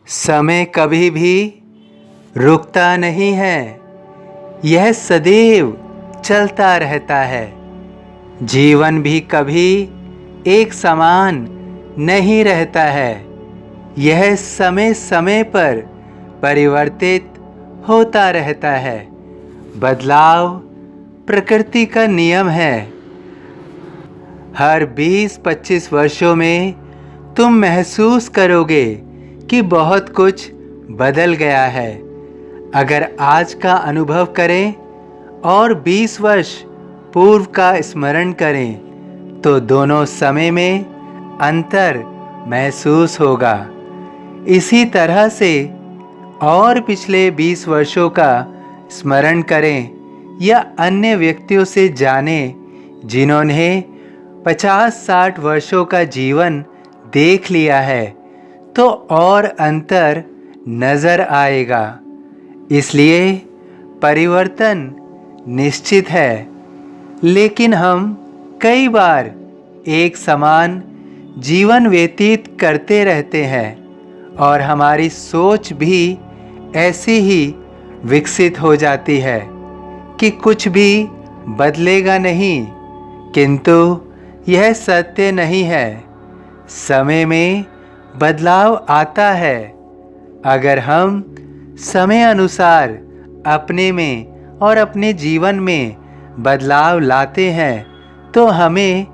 समय कभी भी रुकता नहीं है, यह सदैव चलता रहता है। जीवन भी कभी एक समान नहीं रहता है, यह समय समय पर परिवर्तित होता रहता है। बदलाव प्रकृति का नियम है। हर 20-25 वर्षों में तुम महसूस करोगे कि बहुत कुछ बदल गया है। अगर आज का अनुभव करें और 20 वर्ष पूर्व का स्मरण करें तो दोनों समय में अंतर महसूस होगा। इसी तरह से और पिछले 20 वर्षों का स्मरण करें या अन्य व्यक्तियों से जानें जिन्होंने 50-60 वर्षों का जीवन देख लिया है, तो और अंतर नजर आएगा। इसलिए परिवर्तन निश्चित है, लेकिन हम कई बार एक समान जीवन व्यतीत करते रहते हैं और हमारी सोच भी ऐसी ही विकसित हो जाती है कि कुछ भी बदलेगा नहीं, किंतु यह सत्य नहीं है। समय में बदलाव आता है। अगर हम समय अनुसार अपने में और अपने जीवन में बदलाव लाते हैं तो हमें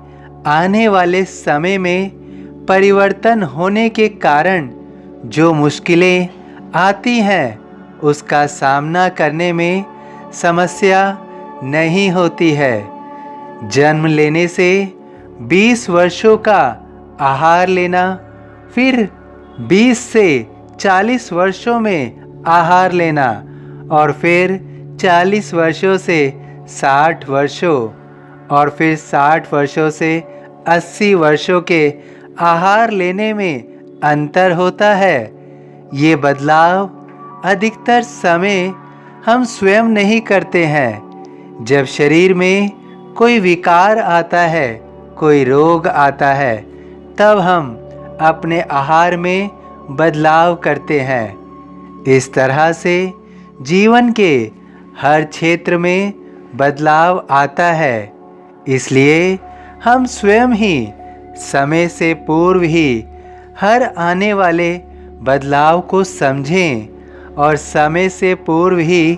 आने वाले समय में परिवर्तन होने के कारण जो मुश्किलें आती हैं उसका सामना करने में समस्या नहीं होती है। जन्म लेने से 20 वर्षों का आहार लेना, फिर 20 से 40 वर्षों में आहार लेना और फिर 40 वर्षों से 60 वर्षों और फिर 60 वर्षों से 80 वर्षों के आहार लेने में अंतर होता है। ये बदलाव अधिकतर समय हम स्वयं नहीं करते हैं। जब शरीर में कोई विकार आता है, कोई रोग आता है, तब हम अपने आहार में बदलाव करते हैं। इस तरह से जीवन के हर क्षेत्र में बदलाव आता है। इसलिए हम स्वयं ही समय से पूर्व ही हर आने वाले बदलाव को समझें और समय से पूर्व ही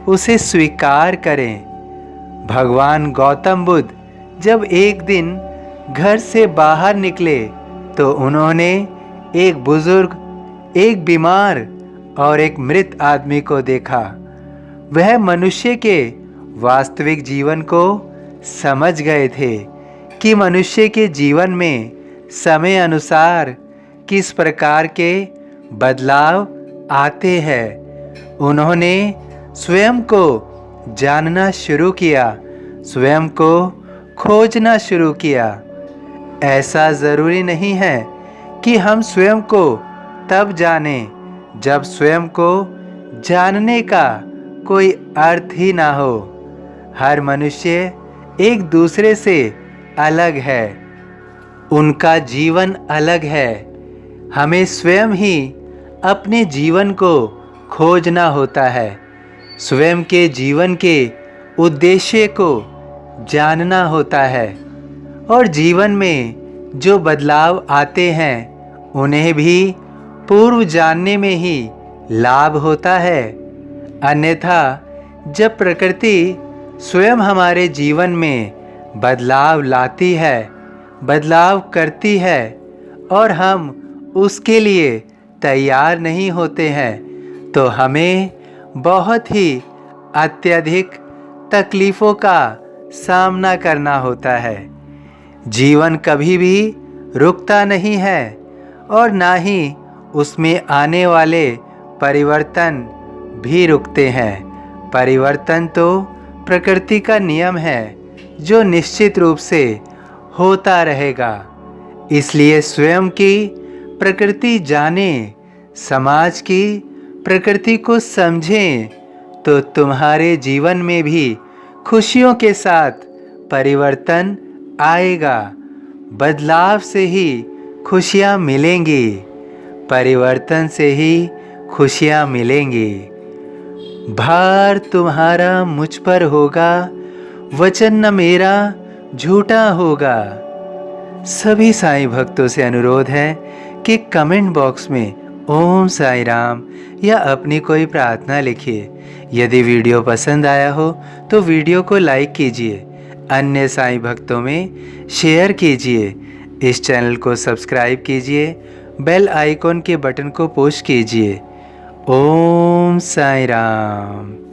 उसे स्वीकार करें। भगवान गौतम बुद्ध जब एक दिन घर से बाहर निकले तो उन्होंने एक बुजुर्ग, एक बीमार और एक मृत आदमी को देखा। वह मनुष्य के वास्तविक जीवन को समझ गए थे कि मनुष्य के जीवन में समय अनुसार किस प्रकार के बदलाव आते हैं। उन्होंने स्वयं को जानना शुरू किया, स्वयं को खोजना शुरू किया। ऐसा ज़रूरी नहीं है कि हम स्वयं को तब जानें जब स्वयं को जानने का कोई अर्थ ही ना हो। हर मनुष्य एक दूसरे से अलग है, उनका जीवन अलग है। हमें स्वयं ही अपने जीवन को खोजना होता है, स्वयं के जीवन के उद्देश्य को जानना होता है और जीवन में जो बदलाव आते हैं उन्हें भी पूर्व जानने में ही लाभ होता है। अन्यथा जब प्रकृति स्वयं हमारे जीवन में बदलाव लाती है, बदलाव करती है और हम उसके लिए तैयार नहीं होते हैं तो हमें बहुत ही अत्यधिक तकलीफ़ों का सामना करना होता है। जीवन कभी भी रुकता नहीं है और ना ही उसमें आने वाले परिवर्तन भी रुकते हैं। परिवर्तन तो प्रकृति का नियम है जो निश्चित रूप से होता रहेगा। इसलिए स्वयं की प्रकृति जानें, समाज की प्रकृति को समझें, तो तुम्हारे जीवन में भी खुशियों के साथ परिवर्तन आएगा। बदलाव से ही खुशियाँ मिलेंगी। परिवर्तन से ही खुशियाँ मिलेंगी। भार तुम्हारा मुझ पर होगा, वचन न मेरा झूठा होगा। सभी साईं भक्तों से अनुरोध है कि कमेंट बॉक्स में ओम साई राम या अपनी कोई प्रार्थना लिखिए। यदि वीडियो पसंद आया हो तो वीडियो को लाइक कीजिए, अन्य साईं भक्तों में शेयर कीजिए, इस चैनल को सब्सक्राइब कीजिए, बेल आइकॉन के बटन को पुश कीजिए। ओम साई राम।